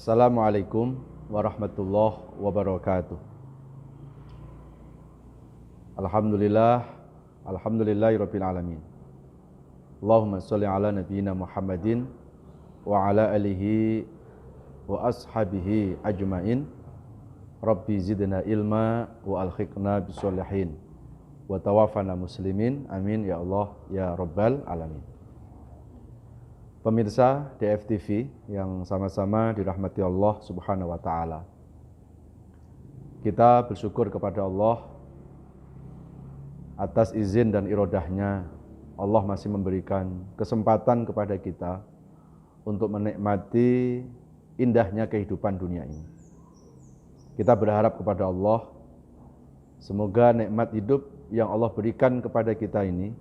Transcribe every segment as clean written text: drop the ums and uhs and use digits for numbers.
Assalamualaikum warahmatullahi wabarakatuh. Alhamdulillahirabbil alamin. Allahumma shalli ala nabiyyina Muhammadin wa ala alihi wa ashabihi ajmain. Rabbi zidna ilma wa alhiqna bisolihin wa tawaffana muslimin. Amin ya Allah ya rabbal alamin. Pemirsa DFTV yang sama-sama dirahmati Allah Subhanahu wa taala. Kita bersyukur kepada Allah atas izin dan irodahnya. Allah masih memberikan kesempatan kepada kita untuk menikmati indahnya kehidupan dunia ini. Kita berharap kepada Allah, semoga nikmat hidup yang Allah berikan kepada kita ini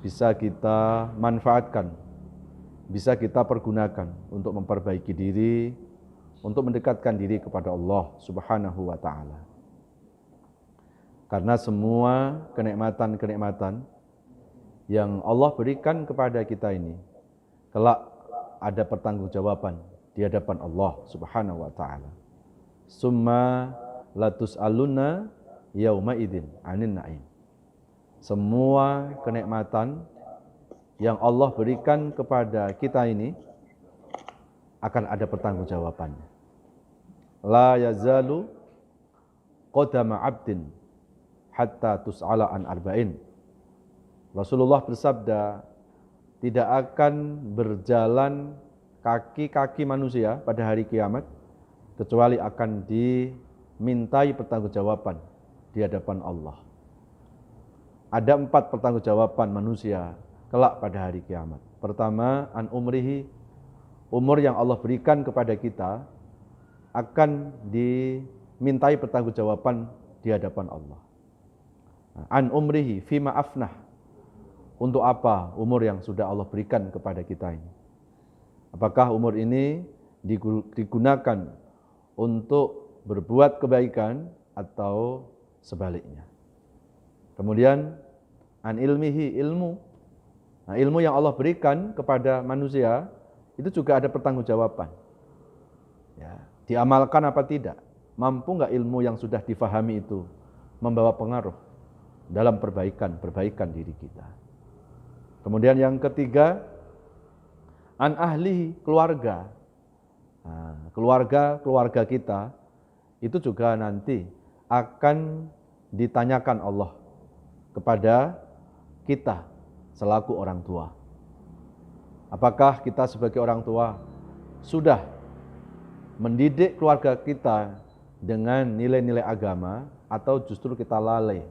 bisa kita manfaatkan, bisa kita pergunakan untuk memperbaiki diri, untuk mendekatkan diri kepada Allah Subhanahu wa taala. Karena semua kenikmatan-kenikmatan yang Allah berikan kepada kita ini kelak ada pertanggungjawaban di hadapan Allah Subhanahu wa taala. Summa latus'aluna yauma idzin 'anin na'im. Semua kenikmatan yang Allah berikan kepada kita ini akan ada pertanggungjawabannya. La yazalu qadama 'abdin hatta tus'ala an arba'in. Rasulullah bersabda, tidak akan berjalan kaki-kaki manusia pada hari kiamat kecuali akan dimintai pertanggungjawaban di hadapan Allah. Ada 4 pertanggungjawaban manusia kelak pada hari kiamat. Pertama, an umrihi, umur yang Allah berikan kepada kita akan dimintai pertanggungjawaban di hadapan Allah. An umrihi fima afnah, untuk apa umur yang sudah Allah berikan kepada kita ini? Apakah umur ini digunakan untuk berbuat kebaikan atau sebaliknya? Kemudian an ilmihi, ilmu. Nah, ilmu yang Allah berikan kepada manusia itu juga ada pertanggungjawaban. Ya, diamalkan apa tidak? Mampu nggak ilmu yang sudah difahami itu membawa pengaruh dalam perbaikan diri kita? Kemudian yang ketiga, an ahli, keluarga. Nah, keluarga kita itu juga nanti akan ditanyakan Allah kepada kita selaku orang tua. Apakah kita sebagai orang tua sudah mendidik keluarga kita dengan nilai-nilai agama, atau justru kita lalai,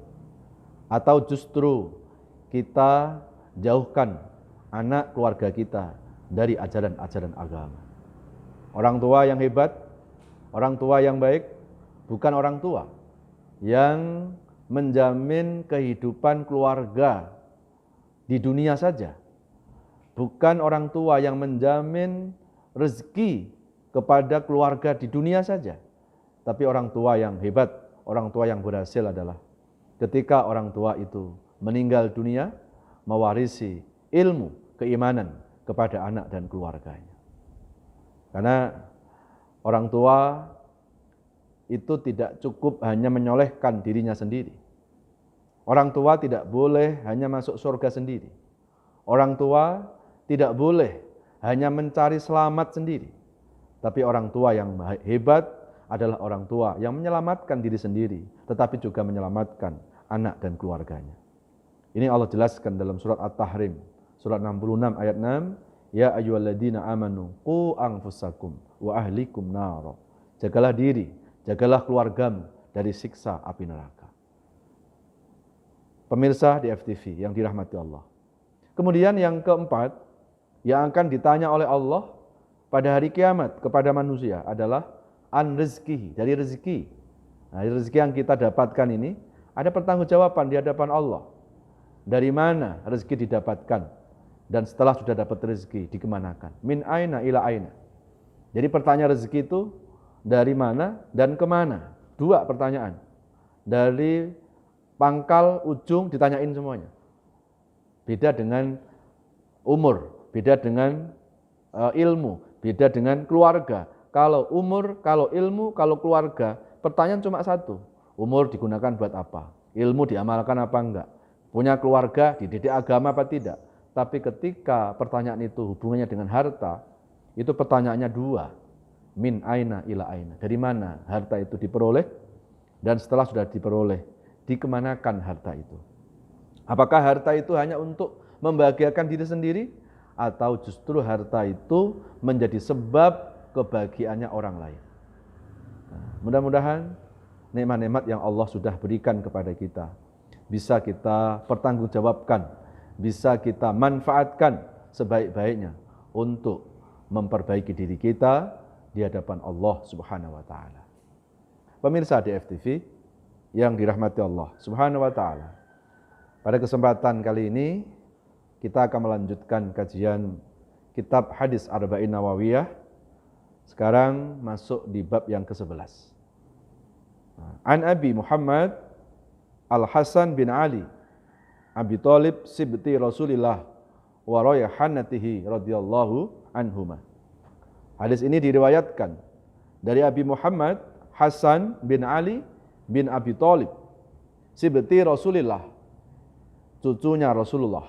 atau justru kita jauhkan anak keluarga kita dari ajaran-ajaran agama? Orang tua yang hebat, orang tua yang baik, bukan orang tua yang menjamin kehidupan keluarga di dunia saja. Bukan orang tua yang menjamin rezeki kepada keluarga di dunia saja. Tapi orang tua yang hebat, orang tua yang berhasil adalah ketika orang tua itu meninggal dunia, mewarisi ilmu, keimanan kepada anak dan keluarganya. Karena orang tua itu tidak cukup hanya menyolehkan dirinya sendiri. Orang tua tidak boleh hanya masuk surga sendiri. Orang tua tidak boleh hanya mencari selamat sendiri. Tapi orang tua yang hebat adalah orang tua yang menyelamatkan diri sendiri, tetapi juga menyelamatkan anak dan keluarganya. Ini Allah jelaskan dalam surat At-Tahrim, surat 66 ayat 6. Ya ayyuhalladzina amanu qu anfusakum wa ahlikum nar. Jagalah diri, jagalah keluargamu dari siksa api neraka. Pemirsa di FTV yang dirahmati Allah. Kemudian yang keempat, yang akan ditanya oleh Allah pada hari kiamat kepada manusia adalah an rizki, dari rezeki. Nah, rezeki yang kita dapatkan ini ada pertanggungjawaban di hadapan Allah. Dari mana rezeki didapatkan? Dan setelah sudah dapat rezeki, dikemanakan? Min aina ila aina. Jadi pertanyaan rezeki itu dari mana dan kemana? 2 pertanyaan. Dari pangkal, ujung ditanyain semuanya. Beda dengan umur, beda dengan ilmu, beda dengan keluarga, kalau umur, kalau ilmu, kalau keluarga, pertanyaan cuma satu. Umur digunakan buat apa? Ilmu diamalkan apa enggak? Punya keluarga, dididik agama apa tidak? Tapi ketika pertanyaan itu hubungannya dengan harta, itu pertanyaannya dua. Min aina ila aina. Dari mana harta itu diperoleh? Dan setelah sudah diperoleh, dikemanakan harta itu? Apakah harta itu hanya untuk membahagiakan diri sendiri? Atau justru harta itu menjadi sebab kebahagiaannya orang lain? Nah, mudah-mudahan nikmat-nikmat yang Allah sudah berikan kepada kita bisa kita pertanggungjawabkan, bisa kita manfaatkan sebaik-baiknya untuk memperbaiki diri kita di hadapan Allah Subhanahu wa taala. Pemirsa DFTV yang dirahmati Allah Subhanahu wa taala. Pada kesempatan kali ini kita akan melanjutkan kajian kitab Hadis Arba'in Nawawiyah. Sekarang masuk di bab yang ke-11. An Abi Muhammad Al-Hasan bin Ali Abi Thalib sibti Rasulillah wa rayhanatihi radhiyallahu anhuma. Hadis ini diriwayatkan dari Abi Muhammad Hasan bin Ali bin Abi Thalib sibti Rasulillah, cucunya Rasulullah,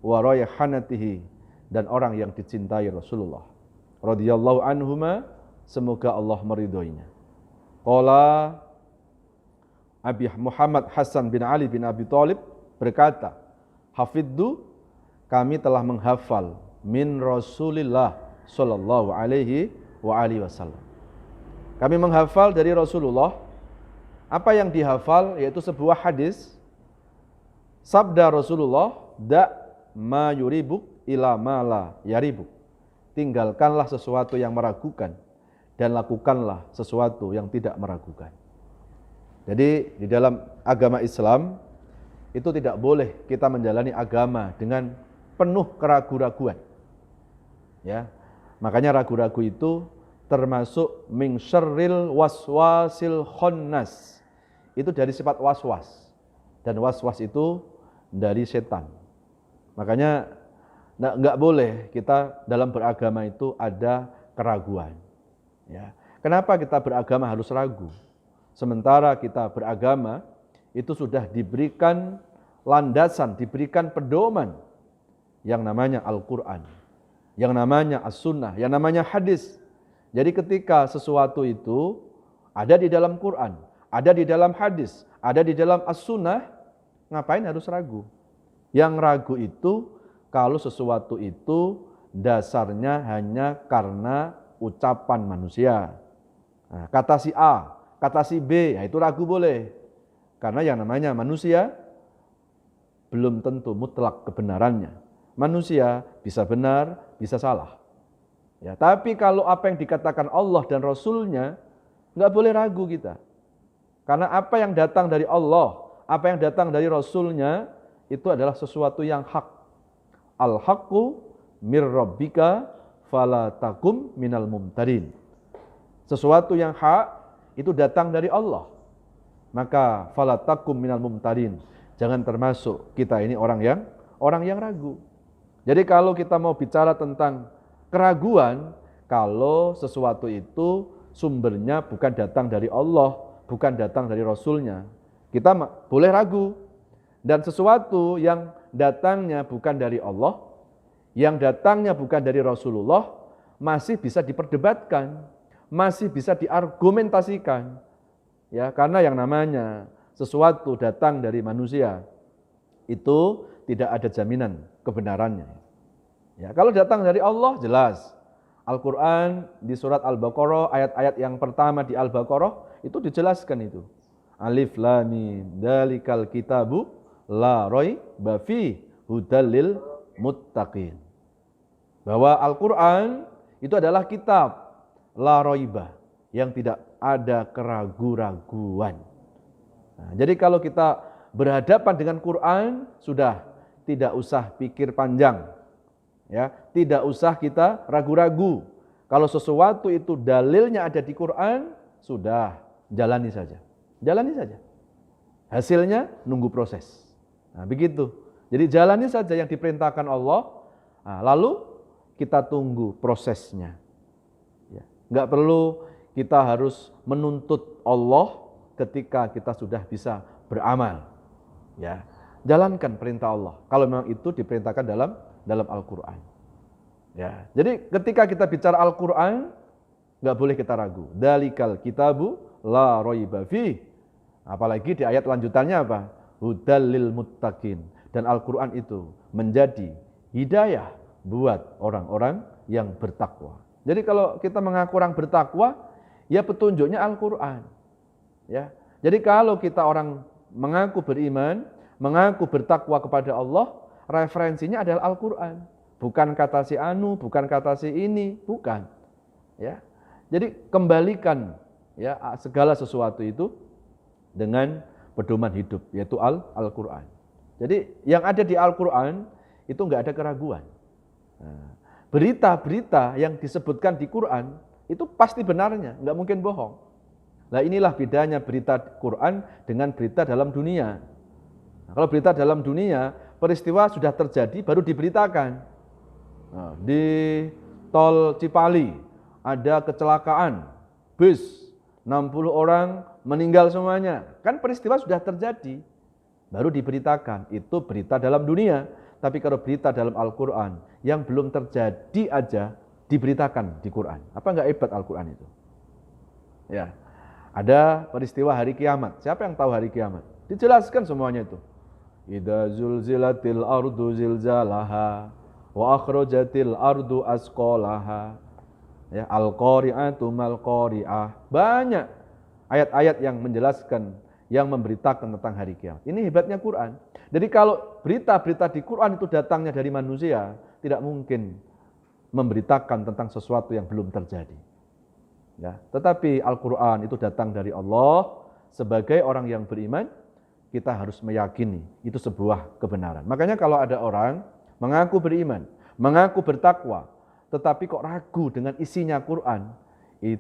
wa rayhanatihi, dan orang yang dicintai Rasulullah radhiyallahu anhuma, semoga Allah meridhoinya. Qala Abi Muhammad Hasan bin Ali bin Abi Thalib berkata, hafiddu, kami telah menghafal min Rasulillah sallallahu alaihi wa alihi wasallam. Kami menghafal dari Rasulullah. Apa yang dihafal? Yaitu sebuah hadis. Sabda Rasulullah, da ma yuribuk ila ma la yaribuk. Tinggalkanlah sesuatu yang meragukan dan lakukanlah sesuatu yang tidak meragukan. Jadi di dalam agama Islam itu tidak boleh kita menjalani agama dengan penuh keraguan-raguan. Ya. Makanya ragu-ragu itu termasuk min syarril waswasil khannas. Itu dari sifat waswas. Dan waswas itu dari setan. Makanya enggak boleh kita dalam beragama itu ada keraguan. Ya. Kenapa kita beragama harus ragu? Sementara kita beragama itu sudah diberikan landasan, diberikan pedoman yang namanya Al-Quran, yang namanya As-Sunnah, yang namanya hadis. Jadi ketika sesuatu itu ada di dalam Quran, ada di dalam hadis, ada di dalam As-Sunnah, ngapain harus ragu? Yang ragu itu kalau sesuatu itu dasarnya hanya karena ucapan manusia. Nah, kata si A, kata si B, ya itu ragu boleh. Karena yang namanya manusia belum tentu mutlak kebenarannya. Manusia bisa benar, bisa salah. Ya, tapi kalau apa yang dikatakan Allah dan Rasulnya, nggak boleh ragu kita. Karena apa yang datang dari Allah, apa yang datang dari Rasulnya, itu adalah sesuatu yang hak. Al-haqqu mir rabbika fala takum minal mumtarin. Sesuatu yang hak itu datang dari Allah. Maka fala takum minal mumtarin. Jangan termasuk kita ini orang yang ragu. Jadi kalau kita mau bicara tentang keraguan, kalau sesuatu itu sumbernya bukan datang dari Allah, bukan datang dari Rasulnya, kita boleh ragu. Dan sesuatu yang datangnya bukan dari Allah, yang datangnya bukan dari Rasulullah, masih bisa diperdebatkan, masih bisa diargumentasikan. Ya, karena yang namanya sesuatu datang dari manusia itu tidak ada jaminan kebenarannya. Ya, kalau datang dari Allah jelas. Al-Qur'an di surat Al-Baqarah ayat-ayat yang pertama di Al-Baqarah itu dijelaskan itu. Alif lam mim dzalikal kitabu la raiba fi hudal lil muttaqin. Bahwa Al-Qur'an itu adalah kitab la raiba, yang tidak ada keraguan-raguan. Nah, jadi kalau kita berhadapan dengan Quran, sudah tidak usah pikir panjang. Ya, tidak usah kita ragu-ragu. Kalau sesuatu itu dalilnya ada di Quran, sudah jalani saja. Jalani saja. Hasilnya nunggu proses. Nah, begitu. Jadi jalani saja yang diperintahkan Allah, nah, lalu kita tunggu prosesnya. Ya. Nggak perlu kita harus menuntut Allah ketika kita sudah bisa beramal. Ya, jalankan perintah Allah. Kalau memang itu diperintahkan dalam Al-Quran. Ya, jadi ketika kita bicara Al-Quran, nggak boleh kita ragu. Dalikal kitabu la raiba fih. Apalagi di ayat lanjutannya apa? Hudal lil muttaqin. Dan Al-Quran itu menjadi hidayah buat orang-orang yang bertakwa. Jadi kalau kita mengaku orang bertakwa, ya petunjuknya Al-Quran. Ya. Jadi kalau kita orang mengaku beriman, mengaku bertakwa kepada Allah, referensinya adalah Al-Quran. Bukan kata si anu, bukan kata si ini, bukan. Ya. Jadi kembalikan ya segala sesuatu itu dengan pedoman hidup, yaitu Al-Quran. Jadi yang ada di Al-Quran itu enggak ada keraguan. Berita-berita yang disebutkan di Quran itu pasti benarnya, enggak mungkin bohong. Nah inilah bedanya berita Quran dengan berita dalam dunia. Nah, kalau berita dalam dunia, peristiwa sudah terjadi baru diberitakan. Nah, di tol Cipali ada kecelakaan, bus, 60 orang meninggal semuanya. Kan peristiwa sudah terjadi, baru diberitakan. Itu berita dalam dunia. Tapi kalau berita dalam Al-Quran yang belum terjadi aja diberitakan di Quran. Apa enggak hebat Al-Quran itu? Ya, ada peristiwa hari kiamat. Siapa yang tahu hari kiamat? Dijelaskan semuanya itu. Idza zulzilatil ardu zilzalaha wa akhrajatil ardu asqalaha. Ya, al-qari'atu mal-qari'ah. Banyak ayat-ayat yang menjelaskan, yang memberitakan tentang hari kiamat. Ini hebatnya Quran. Jadi kalau berita-berita di Quran itu datangnya dari manusia, tidak mungkin memberitakan tentang sesuatu yang belum terjadi. Ya, tetapi Al-Quran itu datang dari Allah. Sebagai orang yang beriman, kita harus meyakini itu sebuah kebenaran. Makanya kalau ada orang mengaku beriman, mengaku bertakwa, tetapi kok ragu dengan isinya Quran,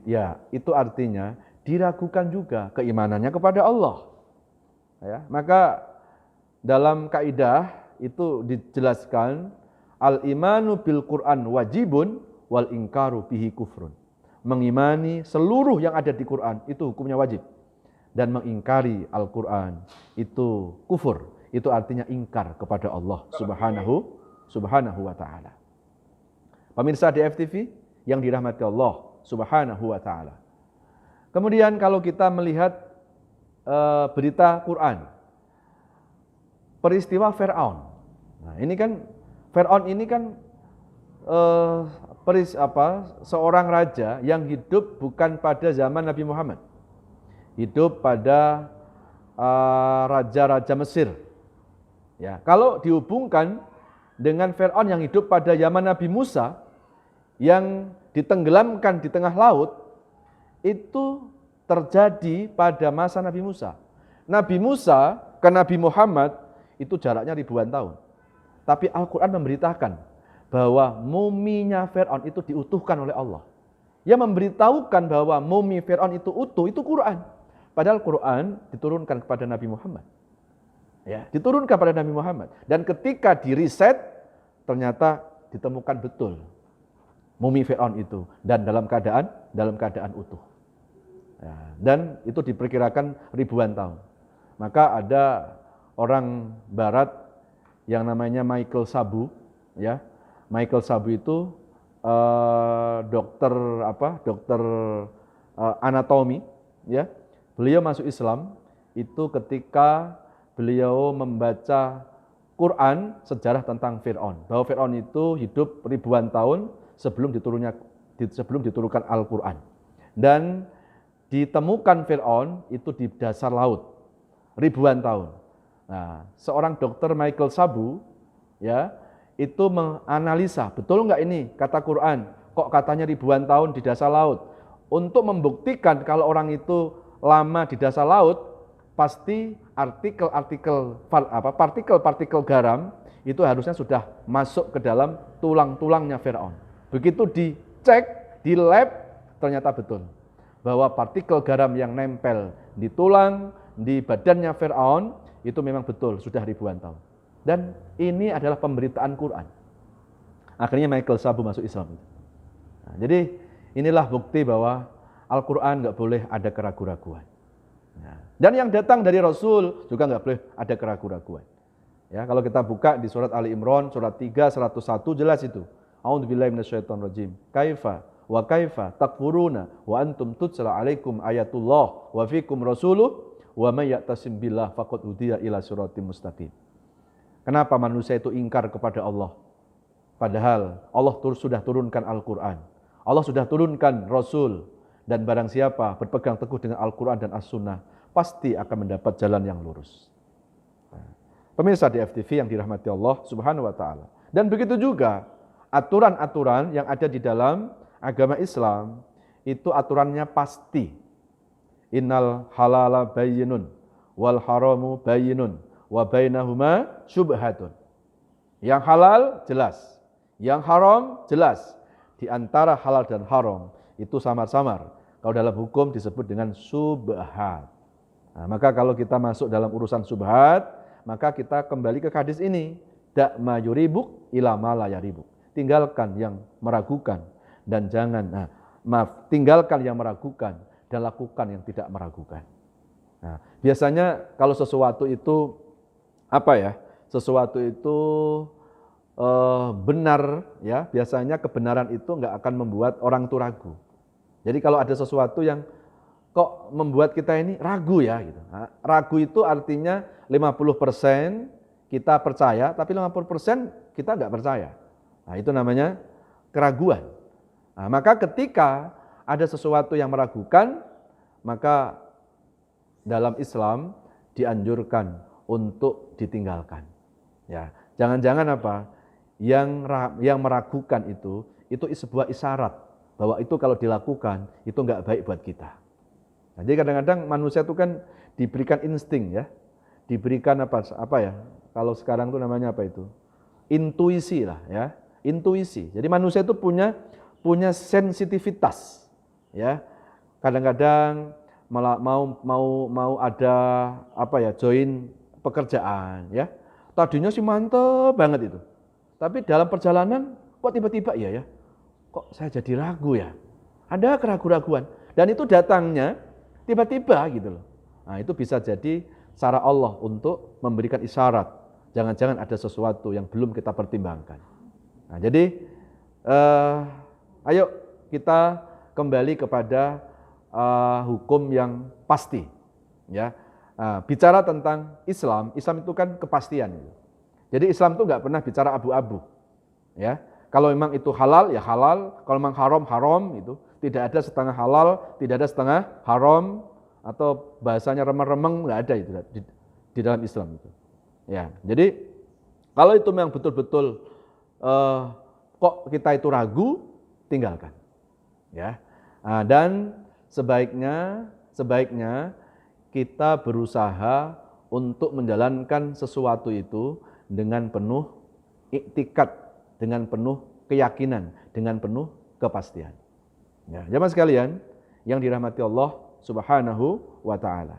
ya itu artinya diragukan juga keimanannya kepada Allah. Ya, maka dalam kaidah itu dijelaskan al-imanu bil Quran wajibun wal ingkaru bihi kufrun. Mengimani seluruh yang ada di Quran itu hukumnya wajib, dan mengingkari Al-Quran itu kufur. Itu artinya ingkar kepada Allah subhanahu wa ta'ala. Pemirsa DFTV yang dirahmati Allah subhanahu wa ta'ala. Kemudian kalau kita melihat berita Quran, peristiwa Fir'aun. Nah, ini kan Fir'aun ini kan seorang raja yang hidup bukan pada zaman Nabi Muhammad. Hidup pada raja-raja Mesir. Ya, kalau dihubungkan dengan Fir'aun yang hidup pada zaman Nabi Musa yang ditenggelamkan di tengah laut, itu terjadi pada masa Nabi Musa. Nabi Musa ke Nabi Muhammad itu jaraknya ribuan tahun. Tapi Al-Quran memberitakan bahwa muminya Fir'aun itu diutuhkan oleh Allah. Yang memberitahukan bahwa mumi Fir'aun itu utuh, itu Quran. Padahal Quran diturunkan kepada Nabi Muhammad. Ya, diturunkan kepada Nabi Muhammad. Dan ketika diriset, ternyata ditemukan betul mumi Fir'aun itu. Dan dalam keadaan utuh. Ya, dan itu diperkirakan ribuan tahun. Maka ada orang barat yang namanya Michael Sabu, ya. Michael Sabu itu dokter anatomi, ya. Beliau masuk Islam itu ketika beliau membaca Quran, sejarah tentang Fir'aun. Bahwa Fir'aun itu hidup ribuan tahun sebelum diturunkan Al-Quran. Dan ditemukan Fir'aun itu di dasar laut ribuan tahun. Nah, seorang dokter Michael Sabu, ya, itu menganalisa betul nggak ini kata Quran, kok katanya ribuan tahun di dasar laut. Untuk membuktikan kalau orang itu lama di dasar laut, pasti partikel garam itu harusnya sudah masuk ke dalam tulang-tulangnya Fir'aun. Begitu dicek di lab, ternyata betul bahwa partikel garam yang nempel di tulang, di badannya Fir'aun, itu memang betul sudah ribuan tahun. Dan ini adalah pemberitaan Quran. Akhirnya Michael Sabu masuk Islam. Nah, jadi Inilah bukti bahwa Al-Quran nggak boleh ada keraguan-raguan. Dan yang datang dari Rasul juga nggak boleh ada keraguan-raguan. Ya, kalau kita buka di surat Ali Imran, surat 3, 101 jelas itu. A'udzubillahi minasyaitonirrajim. Kaifa takfuruna wa antum tutsla alaikum ayatullah wa fikum rasuluh wa may ya'tasim billah faqad hudiya ila siratim mustaqim. Kenapa manusia itu ingkar kepada Allah? Padahal Allah sudah turunkan Al-Quran. Allah sudah turunkan Rasul. Dan barang siapa berpegang teguh dengan Al-Quran dan As-Sunnah, pasti akan mendapat jalan yang lurus. Pemirsa di FTV yang dirahmati Allah Subhanahu wa Ta'ala. Dan begitu juga aturan-aturan yang ada di dalam agama Islam itu aturannya pasti. Innal halala bayyinun wal haramu bayyinun wa bainahuma syubhatun. Yang halal jelas, yang haram jelas. Di antara halal dan haram itu samar-samar. Kalau dalam hukum disebut dengan subhat. Nah, maka kalau kita masuk dalam urusan subhat, maka kita kembali ke hadis ini. Da ma yuribuk ila ma la yaribuk. Tinggalkan yang meragukan dan jangan, tinggalkan yang meragukan dan lakukan yang tidak meragukan. Nah, biasanya kalau sesuatu itu sesuatu itu benar, ya, biasanya kebenaran itu nggak akan membuat orang itu ragu. Jadi kalau ada sesuatu yang kok membuat kita ini ragu ya, gitu. Nah, ragu itu artinya 50% kita percaya, tapi 50% kita nggak percaya. Nah, itu namanya keraguan. Nah, maka ketika ada sesuatu yang meragukan, maka dalam Islam dianjurkan untuk ditinggalkan. Ya, jangan-jangan yang meragukan itu sebuah isyarat bahwa itu kalau dilakukan itu enggak baik buat kita. Nah, jadi kadang-kadang manusia itu kan diberikan insting ya, diberikan kalau sekarang itu namanya intuisi lah ya, intuisi. Jadi manusia itu punya sensitivitas ya. Kadang-kadang mau ada join pekerjaan ya. Tadinya sih mantep banget itu. Tapi dalam perjalanan kok tiba-tiba ya, kok saya jadi ragu ya. Ada keraguan-raguan dan itu datangnya tiba-tiba gitu loh. Nah, itu bisa jadi cara Allah untuk memberikan isyarat. Jangan-jangan ada sesuatu yang belum kita pertimbangkan. Nah, jadi ayo kita kembali kepada hukum yang pasti. Ya, bicara tentang Islam itu kan kepastian. Jadi Islam itu nggak pernah bicara abu-abu. Ya, kalau memang itu halal ya halal, kalau memang haram haram itu. Tidak ada setengah halal, tidak ada setengah haram, atau bahasanya remeng-remeng, nggak ada itu di dalam Islam itu. Ya, jadi kalau itu memang betul-betul kok kita itu ragu, tinggalkan. Ya, dan sebaiknya kita berusaha untuk menjalankan sesuatu itu dengan penuh iktikad, dengan penuh keyakinan, dengan penuh kepastian. Ya, jemaah sekalian yang dirahmati Allah Subhanahu wa Ta'ala.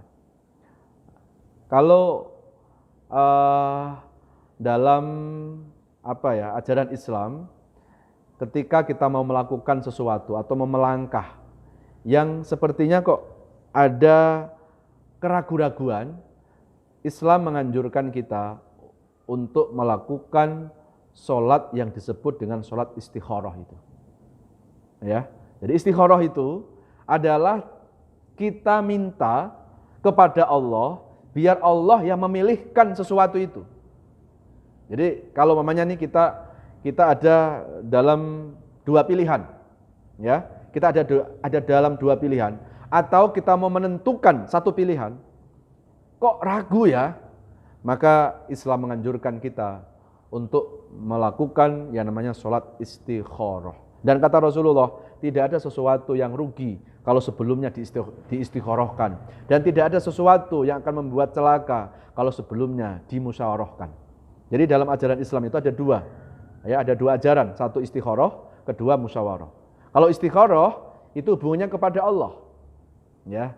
Kalau dalam ajaran Islam, ketika kita mau melakukan sesuatu atau mau melangkah yang sepertinya kok ada keraguan-raguan, Islam menganjurkan kita untuk melakukan sholat yang disebut dengan sholat istikharah itu. Ya, jadi istikharah itu adalah kita minta kepada Allah biar Allah yang memilihkan sesuatu itu. Jadi kalau mamanya nih kita ada dalam dua pilihan, ya, kita ada dalam dua pilihan, atau kita mau menentukan satu pilihan, kok ragu ya, maka Islam menganjurkan kita untuk melakukan yang namanya sholat istikharah. Dan kata Rasulullah, tidak ada sesuatu yang rugi kalau sebelumnya diistikharahkan, dan tidak ada sesuatu yang akan membuat celaka kalau sebelumnya dimusyawarahkan. Jadi dalam ajaran Islam itu ada dua, ya, ada dua ajaran, satu istikharah, kedua musyawarah. Kalau istikharah itu hubungannya kepada Allah, ya.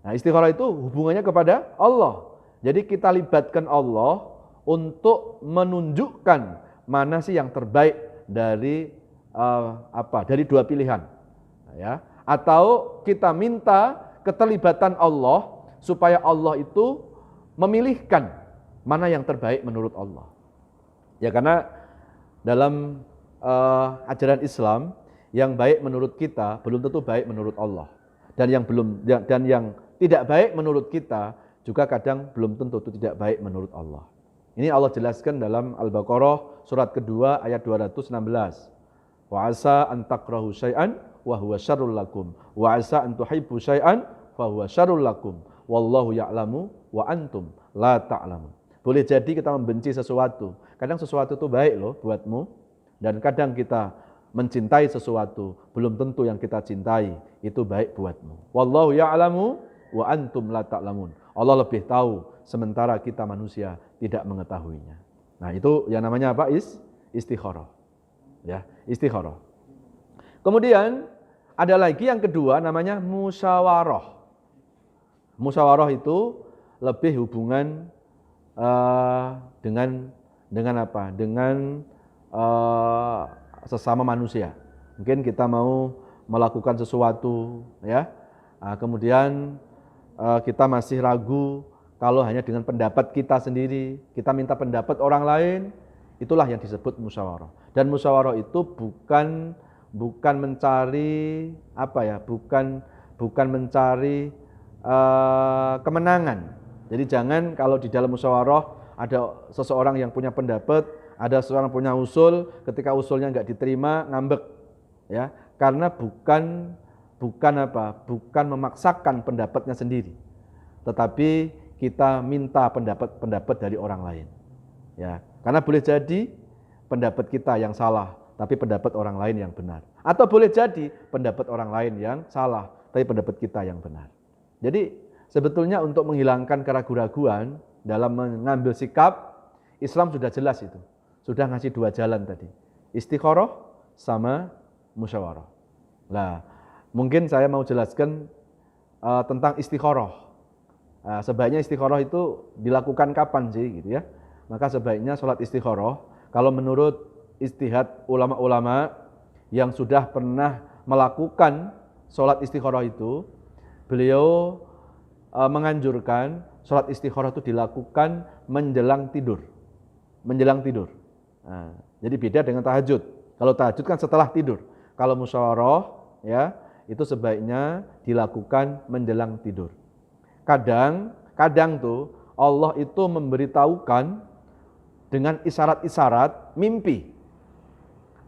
Nah, istikharah itu hubungannya kepada Allah. Jadi kita libatkan Allah untuk menunjukkan mana sih yang terbaik dari dua pilihan. Ya, atau kita minta keterlibatan Allah supaya Allah itu memilihkan mana yang terbaik menurut Allah. Ya, karena dalam ajaran Islam yang baik menurut kita belum tentu baik menurut Allah. Dan yang tidak baik menurut kita juga kadang belum tentu itu tidak baik menurut Allah. Ini Allah jelaskan dalam Al-Baqarah surat kedua ayat 216. Wa asa an takrahu syai'an wa huwa syarrul lakum wa asa an tuhibbu syai'an fa huwa syarrul lakum wallahu ya'lamu wa antum la ta'lamun. Boleh jadi kita membenci sesuatu. Kadang sesuatu itu baik loh buatmu, dan kadang kita mencintai sesuatu, belum tentu yang kita cintai itu baik buatmu. Wallahu ya'lamu wa antum la ta'lamun. Allah lebih tahu sementara kita manusia tidak mengetahuinya. Nah, itu yang namanya apa? Istikharah. Ya, istikharah. Kemudian ada lagi yang kedua namanya musyawarah. Musyawarah itu lebih hubungan dengan apa? Dengan sesama manusia. Mungkin kita mau melakukan sesuatu, ya. Kemudian kita masih ragu kalau hanya dengan pendapat kita sendiri, kita minta pendapat orang lain, itulah yang disebut musyawarah. Dan musyawarah itu bukan mencari apa ya? Bukan mencari kemenangan. Jadi jangan kalau di dalam musyawarah ada seseorang yang punya pendapat, ada seseorang punya usul, ketika usulnya enggak diterima, ngambek. Ya, karena bukan memaksakan pendapatnya sendiri. Tetapi kita minta pendapat dari orang lain. Ya, karena boleh jadi pendapat kita yang salah, tapi pendapat orang lain yang benar. Atau boleh jadi pendapat orang lain yang salah, tapi pendapat kita yang benar. Jadi sebetulnya untuk menghilangkan keraguan-raguan dalam mengambil sikap, Islam sudah jelas itu. Sudah ngasih dua jalan tadi. Istikharah sama musyawarah. Nah, mungkin saya mau jelaskan tentang istikharah. Sebaiknya istikharah itu dilakukan kapan sih gitu ya? Maka sebaiknya sholat istikharah, kalau menurut ijtihad ulama-ulama yang sudah pernah melakukan sholat istikharah itu, beliau menganjurkan sholat istikharah itu dilakukan menjelang tidur. Menjelang tidur. Nah, jadi beda dengan tahajud. Kalau tahajud kan setelah tidur. Kalau musyawarah ya itu sebaiknya dilakukan menjelang tidur. Kadang tuh Allah itu memberitahukan dengan isyarat-isyarat mimpi.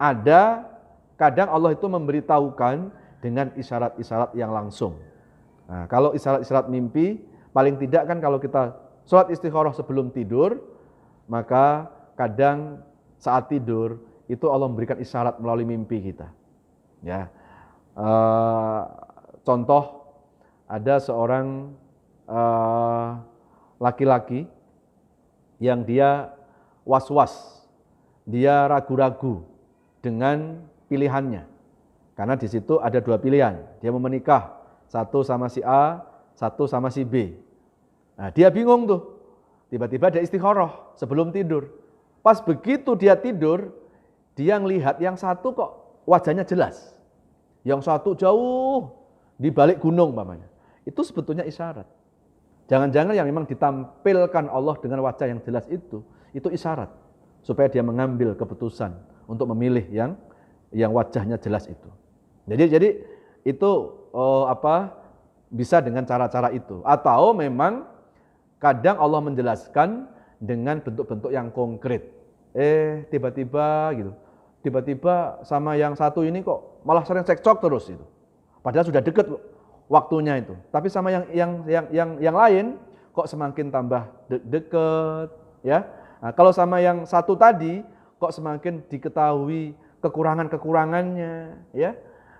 Ada kadang Allah itu memberitahukan dengan isyarat-isyarat yang langsung. Nah, kalau isyarat-isyarat mimpi, paling tidak kan kalau kita sholat istikharah sebelum tidur, maka kadang saat tidur itu Allah memberikan isyarat melalui mimpi kita. Ya, contoh ada seorang laki-laki yang dia was-was, dia ragu-ragu dengan pilihannya, karena di situ ada dua pilihan, dia mau menikah, satu sama si A, satu sama si B. Nah, dia bingung tuh, tiba-tiba dia istikharah sebelum tidur. Pas begitu dia tidur, dia ngelihat yang satu kok wajahnya jelas, yang satu jauh di balik gunung umpamanya. Itu sebetulnya isyarat. Jangan-jangan yang memang ditampilkan Allah dengan wajah yang jelas itu isyarat supaya dia mengambil keputusan untuk memilih yang wajahnya jelas itu. Jadi itu bisa dengan cara-cara itu, atau memang kadang Allah menjelaskan dengan bentuk-bentuk yang konkret. Tiba-tiba sama yang satu ini kok malah sering cekcok terus itu. Padahal sudah dekat waktunya itu. Tapi sama yang lain kok semakin tambah dekat, ya. Nah, kalau sama yang satu tadi kok semakin diketahui kekurangan-kekurangannya, ya.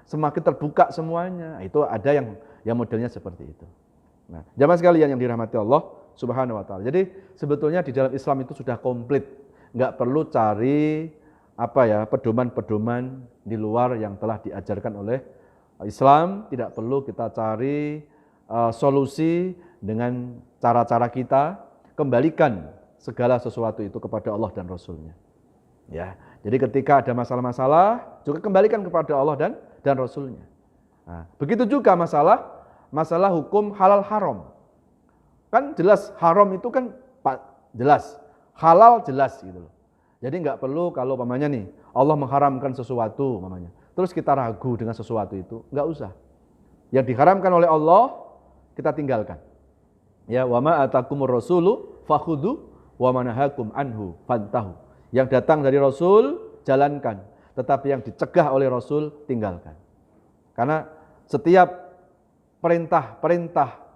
Semakin terbuka semuanya. Nah, itu ada yang modelnya seperti itu. Nah, jamaah sekalian yang dirahmati Allah Subhanahu wa taala. Jadi sebetulnya di dalam Islam itu sudah komplit. Enggak perlu cari pedoman-pedoman di luar yang telah diajarkan oleh Islam. Tidak perlu kita cari solusi dengan cara-cara kita. Kembalikan segala sesuatu itu kepada Allah dan Rasul-Nya. Ya, jadi ketika ada masalah-masalah juga kembalikan kepada Allah dan Rasul-Nya. Nah, begitu juga masalah hukum halal haram. Kan jelas haram itu kan jelas, halal jelas gitu loh. Jadi nggak perlu kalau umpamanya nih Allah mengharamkan sesuatu umpamanya, terus kita ragu dengan sesuatu itu, nggak usah. Yang diharamkan oleh Allah kita tinggalkan. Ya, wa ma atakumur rasulu fakhudhu wa manahakum anhu fantahu. Yang datang dari Rasul jalankan, tetapi yang dicegah oleh Rasul tinggalkan. Karena setiap perintah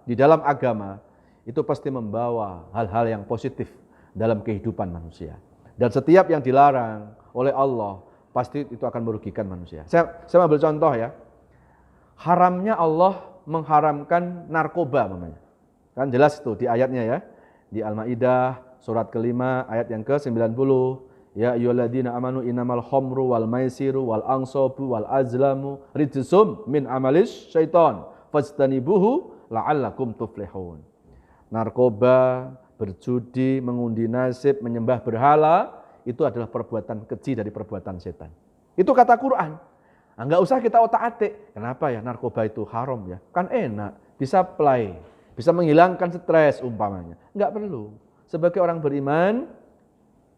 di dalam agama itu pasti membawa hal-hal yang positif dalam kehidupan manusia. Dan setiap yang dilarang oleh Allah pasti itu akan merugikan manusia. Saya ambil contoh ya. Haramnya Allah mengharamkan narkoba namanya. Kan jelas itu di ayatnya ya. Di Al-Maidah surat kelima ayat yang ke-90. Ya ayyuhalladzina amanu innamal khamru wal maisiru wal ansabu wal azlamu rijsum min amalis syaiton fajtanibuhu la'allakum tuflihun. Narkoba, berjudi, mengundi nasib, menyembah berhala itu adalah perbuatan keji dari perbuatan setan. Itu kata Quran. Nah, nggak usah kita otak-atik. Kenapa ya narkoba itu haram ya? Kan enak, bisa play, bisa menghilangkan stres umpamanya. Nggak perlu. Sebagai orang beriman,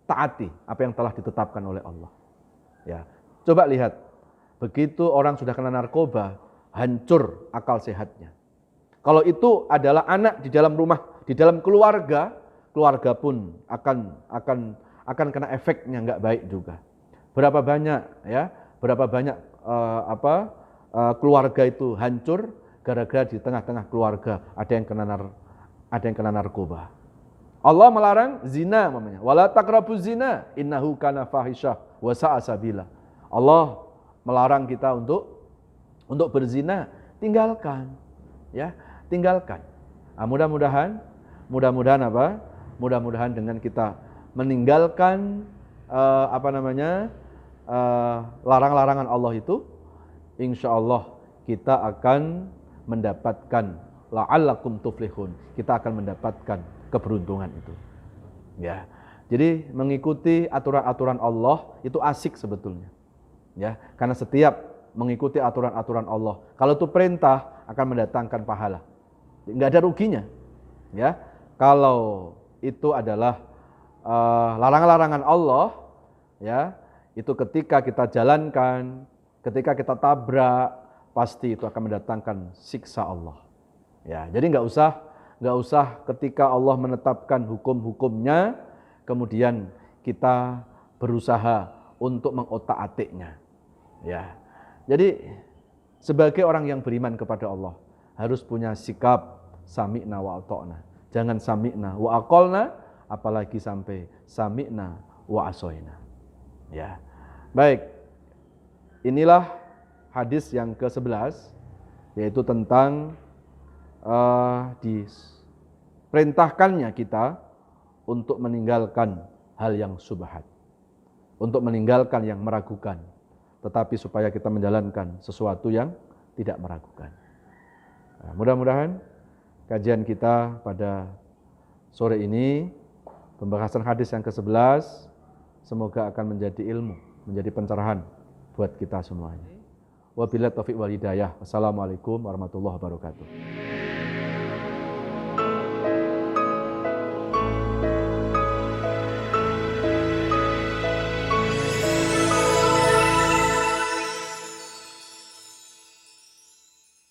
taati apa yang telah ditetapkan oleh Allah. Ya, coba lihat, begitu orang sudah kena narkoba, hancur akal sehatnya. Kalau itu adalah anak di dalam rumah, di dalam keluarga pun akan kena efeknya nggak baik juga. Berapa banyak keluarga itu hancur gara-gara di tengah-tengah keluarga ada yang kena narkoba. Allah melarang zina namanya. Wala taqrabuz zina innahu kana fahisyah wa sa'a sabila. Allah melarang kita untuk berzina, tinggalkan. Ya, tinggalkan. Nah, mudah-mudahan apa? Mudah-mudahan dengan kita meninggalkan larang-larangan Allah itu, insya Allah kita akan mendapatkan la'allakum tuflihun. Kita akan mendapatkan keberuntungan itu. Ya. Jadi mengikuti aturan-aturan Allah itu asik sebetulnya. Ya, karena setiap mengikuti aturan-aturan Allah, kalau itu perintah akan mendatangkan pahala. Enggak ada ruginya. Ya. Kalau itu adalah larangan-larangan Allah, ya, itu ketika kita jalankan, ketika kita tabrak, pasti itu akan mendatangkan siksa Allah. Ya, jadi enggak usah ketika Allah menetapkan hukum-hukumnya, kemudian kita berusaha untuk mengotak-atiknya. Ya, jadi sebagai orang yang beriman kepada Allah harus punya sikap sami'na wa ata'na. Jangan sami'na wa aqalna, apalagi sampai sami'na wa asoina. Ya, baik. Inilah hadis yang ke-11, yaitu tentang diperintahkannya kita untuk meninggalkan hal yang syubhat, untuk meninggalkan yang meragukan, tetapi supaya kita menjalankan sesuatu yang tidak meragukan. Nah, mudah-mudahan kajian kita pada sore ini, pembahasan hadis yang ke-11, semoga akan menjadi ilmu, menjadi pencerahan buat kita semuanya. Wabillahi taufiq wal hidayah. Wassalamualaikum warahmatullahi wabarakatuh.